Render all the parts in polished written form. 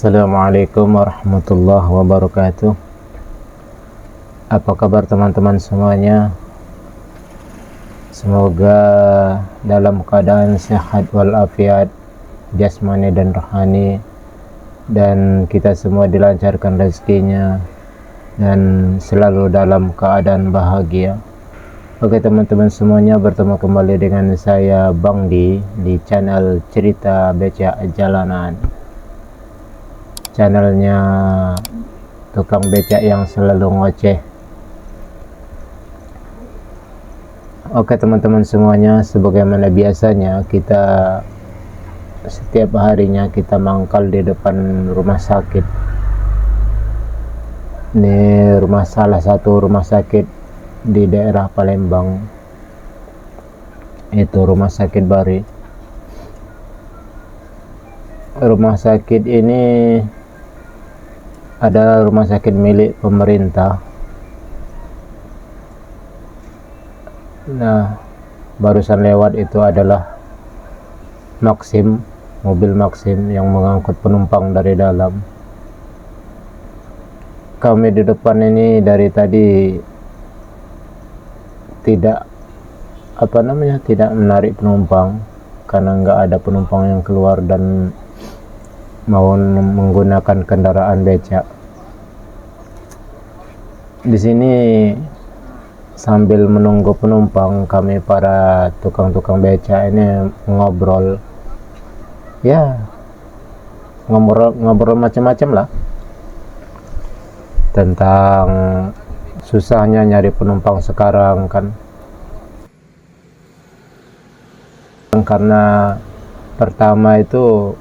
Assalamualaikum warahmatullahi wabarakatuh. Apa kabar teman-teman semuanya? Semoga dalam keadaan sehat walafiat jasmani dan rohani, dan kita semua dilancarkan rezekinya dan selalu dalam keadaan bahagia. Oke teman-teman semuanya, bertemu kembali dengan saya Bang di channel Cerita Becak Jalanan, channelnya tukang becak yang selalu ngoceh. Oke teman-teman semuanya, sebagaimana biasanya kita setiap harinya kita mangkal di depan rumah sakit. Ini salah satu rumah sakit di daerah Palembang, itu Rumah Sakit Bari. Rumah sakit ini adalah rumah sakit milik pemerintah. Nah, barusan lewat itu adalah Maxim, mobil Maxim yang mengangkut penumpang dari dalam. Kami di depan ini dari tadi tidak menarik penumpang karena nggak ada penumpang yang keluar dan mau menggunakan kendaraan becak. Di sini sambil menunggu penumpang, kami para tukang-tukang becak ini ngobrol macam-macam lah tentang susahnya nyari penumpang sekarang kan, karena pertama itu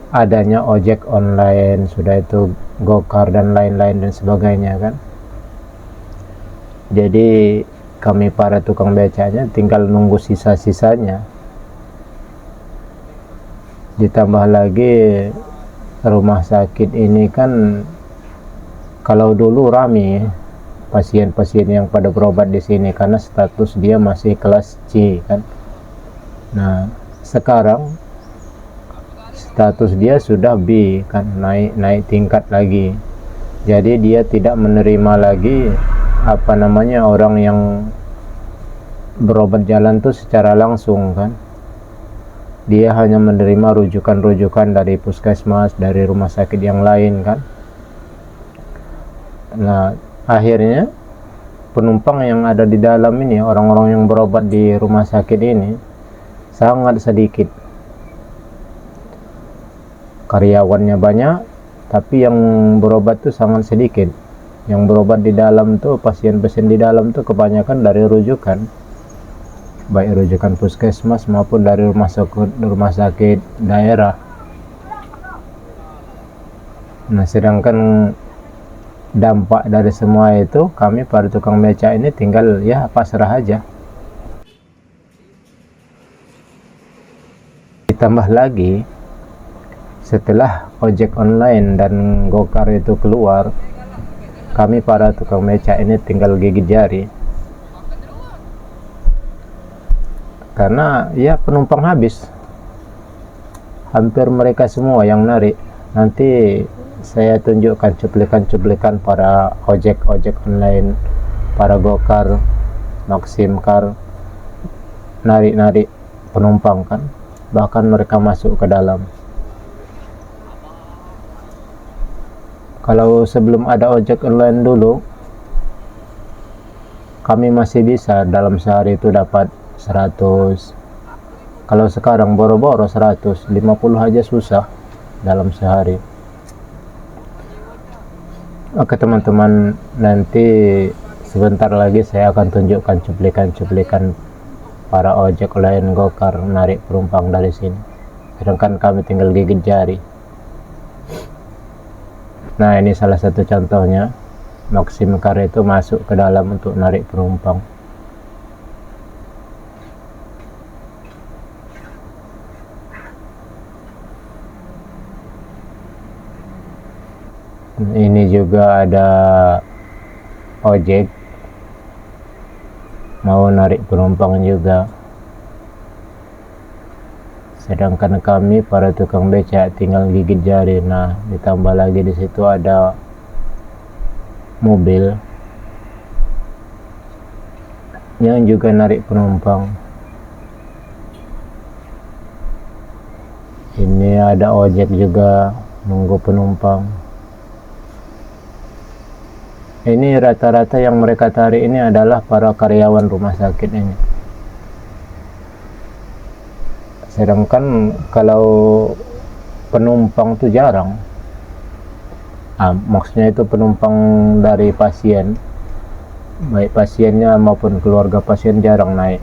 adanya ojek online, sudah itu Gokar dan lain-lain dan sebagainya kan. Jadi kami para tukang becaknya tinggal nunggu sisa-sisanya. Ditambah lagi rumah sakit ini kan, kalau dulu rame pasien-pasien yang pada berobat di sini karena status dia masih kelas C kan. Nah, sekarang status dia sudah B kan, naik tingkat lagi. Jadi dia tidak menerima lagi orang yang berobat jalan tuh secara langsung kan. Dia hanya menerima rujukan-rujukan dari puskesmas, dari rumah sakit yang lain kan. Nah, akhirnya penumpang yang ada di dalam ini, orang-orang yang berobat di rumah sakit ini sangat sedikit. Karyawannya banyak, tapi yang berobat tuh sangat sedikit. Yang berobat di dalam tuh, pasien-pasien di dalam tuh kebanyakan dari rujukan, baik rujukan puskesmas maupun dari rumah sakit daerah. Nah, sedangkan dampak dari semua itu, kami para tukang becak ini tinggal pasrah aja. Ditambah lagi, setelah ojek online dan Gokar itu keluar, kami para tukang becak ini tinggal gigit jari. Karena penumpang habis. Hampir mereka semua yang narik. Nanti saya tunjukkan cuplikan-cuplikan para ojek online, para Gokar, Maxim Car, narik penumpang kan. Bahkan mereka masuk ke dalam. Kalau sebelum ada ojek online dulu, kami masih bisa dalam sehari itu dapat 100. Kalau sekarang boro-boro 150 aja susah dalam sehari. Oke teman-teman, nanti sebentar lagi saya akan tunjukkan cuplikan-cuplikan para ojek online Gokar narik penumpang dari sini. Sedangkan kami tinggal gigit jari. Nah, ini salah satu contohnya. Maxim Car itu masuk ke dalam untuk narik penumpang. Ini juga ada ojek mau narik penumpang juga. sedangkan kami para tukang becak tinggal gigit jari. Nah, ditambah lagi di situ ada mobil yang juga narik penumpang. Ini ada ojek juga nunggu penumpang. Ini rata-rata yang mereka tarik ini adalah para karyawan rumah sakit ini. Sedangkan kalau penumpang itu jarang. Maksudnya itu penumpang dari pasien, baik pasiennya maupun keluarga pasien jarang naik.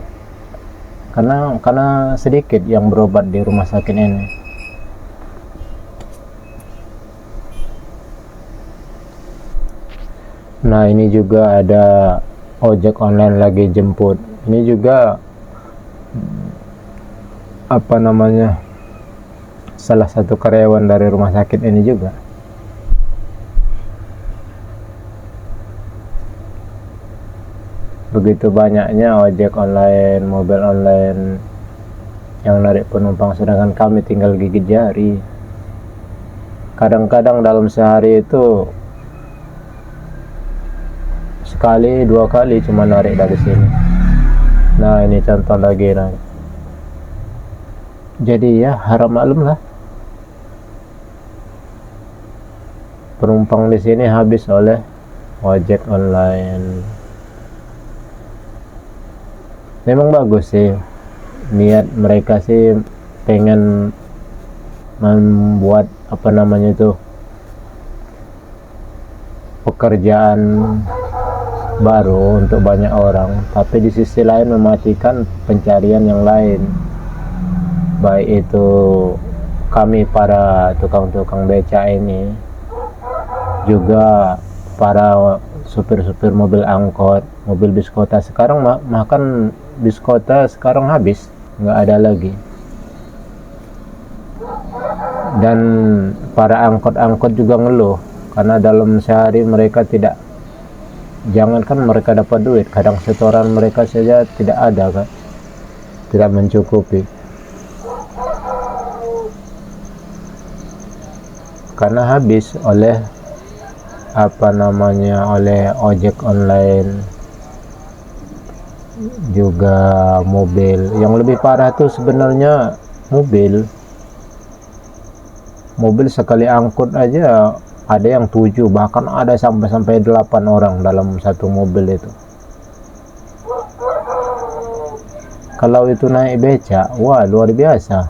Karena sedikit yang berobat di rumah sakit ini. Nah, ini juga ada ojek online lagi jemput. Ini juga salah satu karyawan dari rumah sakit ini juga. Begitu banyaknya ojek online, mobil online yang narik penumpang, sedangkan kami tinggal gigit jari. Kadang-kadang dalam sehari itu sekali 2 kali cuma narik dari sini. Nah, ini contoh lagi. Nah, jadi ya harap maklum lah, penumpang di sini habis oleh ojek online. Memang bagus sih, niat mereka sih pengen membuat pekerjaan baru untuk banyak orang, tapi di sisi lain mematikan pencarian yang lain, baik itu kami para tukang-tukang beca ini, juga para supir-supir mobil angkot, mobil bis kota. Sekarang makan bis kota sekarang habis, nggak ada lagi. Dan para angkot-angkot juga ngeluh karena dalam sehari mereka jangankan mereka dapat duit, kadang setoran mereka saja tidak ada kan, tidak mencukupi karena habis oleh oleh ojek online, juga mobil. Yang lebih parah tuh sebenarnya mobil sekali angkut aja ada yang 7, bahkan ada sampai 8 orang dalam satu mobil itu. Kalau itu naik beca, wah luar biasa.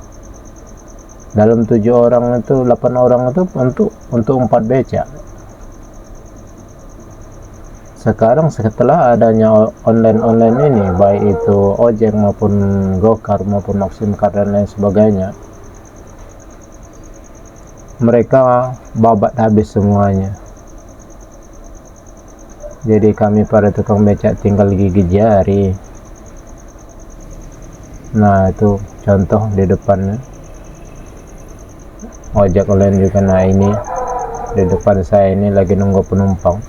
Dalam 7 orang itu 8 orang itu untuk 4 beca. Sekarang setelah adanya online ini, baik itu ojek maupun gokar maupun Maximcar dan lain sebagainya, mereka babat habis semuanya. Jadi kami para tukang becak tinggal gigit jari. Nah, itu contoh di depannya ojek online juga. Nah, ini di depan saya ini lagi nunggu penumpang.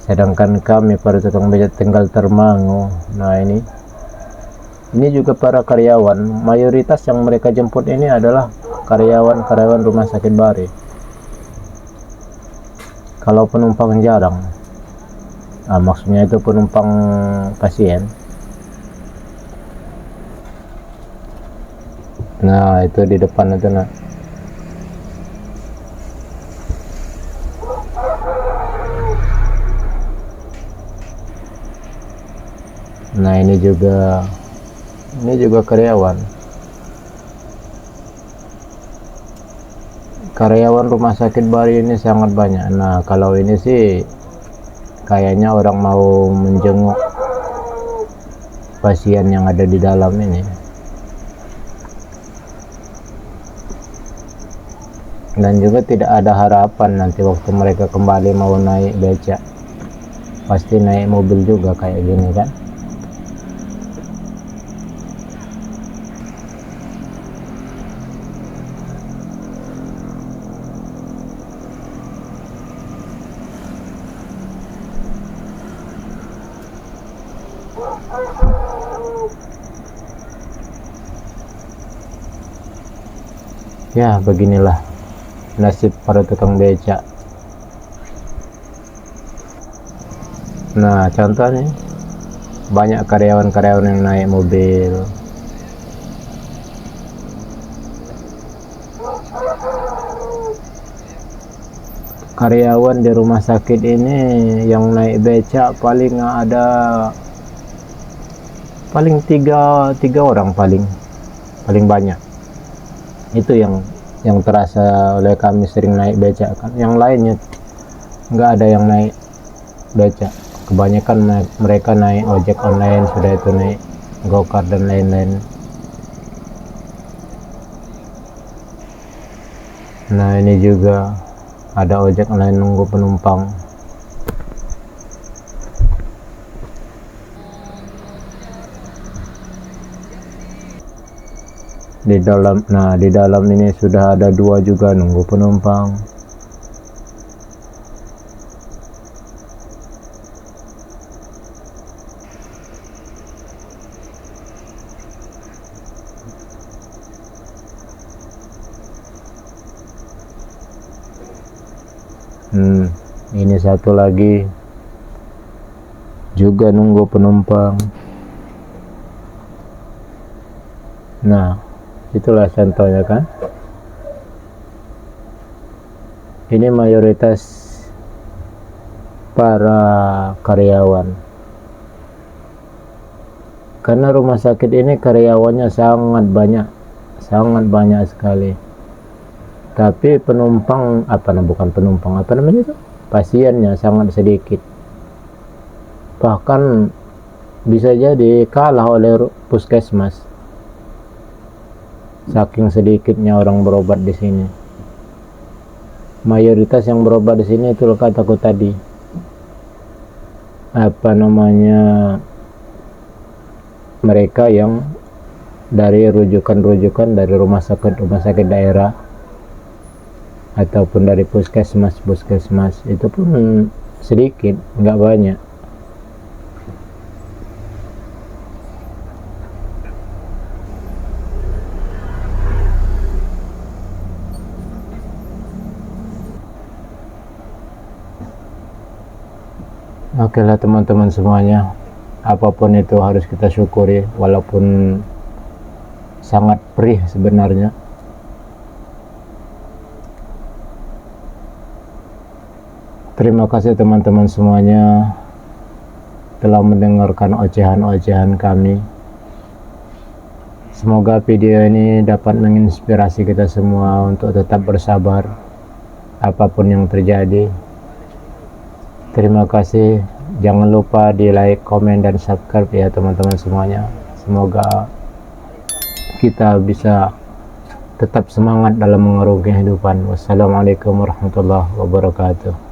Sedangkan kami para tukang becak tinggal termangu. Nah, ini juga para karyawan, mayoritas yang mereka jemput ini adalah karyawan rumah sakit Bari. Kalau penumpang jarang, maksudnya itu penumpang pasien. Nah, itu di depan itu. Nah, ini juga karyawan rumah sakit Bari ini sangat banyak. Nah, kalau ini sih kayaknya orang mau menjenguk pasien yang ada di dalam ini. Dan juga tidak ada harapan nanti waktu mereka kembali mau naik beca, pasti naik mobil juga kayak gini kan. Ya, beginilah nasib para tukang becak. Nah, contoh nih, banyak karyawan-karyawan yang naik mobil. Karyawan di rumah sakit ini yang naik becak paling ada tiga orang paling banyak. Itu yang terasa oleh kami sering naik becak kan. Yang lainnya nggak ada yang naik becak. Kebanyakan mereka naik ojek online, sudah itu naik gokar dan lain-lain. Nah, ini juga ada ojek online nunggu penumpang. Di dalam ini sudah ada 2 juga nunggu penumpang. Ini satu lagi juga nunggu penumpang. Nah, itulah contohnya kan. Ini mayoritas para karyawan. Karena rumah sakit ini karyawannya sangat banyak sekali. Tapi penumpang pasiennya sangat sedikit. Bahkan bisa jadi kalah oleh puskesmas. Saking sedikitnya orang berobat di sini. Mayoritas yang berobat di sini itu kataku tadi. Mereka yang dari rujukan dari rumah sakit daerah ataupun dari puskesmas itu pun sedikit, nggak banyak. Oke lah teman-teman semuanya, apapun itu harus kita syukuri walaupun sangat perih sebenarnya. Terima kasih teman-teman semuanya telah mendengarkan ocehan-ocehan kami. Semoga video ini dapat menginspirasi kita semua untuk tetap bersabar apapun yang terjadi. Terima kasih. Jangan lupa di like, komen, dan subscribe ya teman-teman semuanya. Semoga kita bisa tetap semangat dalam mengarungi kehidupan. Wassalamualaikum warahmatullahi wabarakatuh.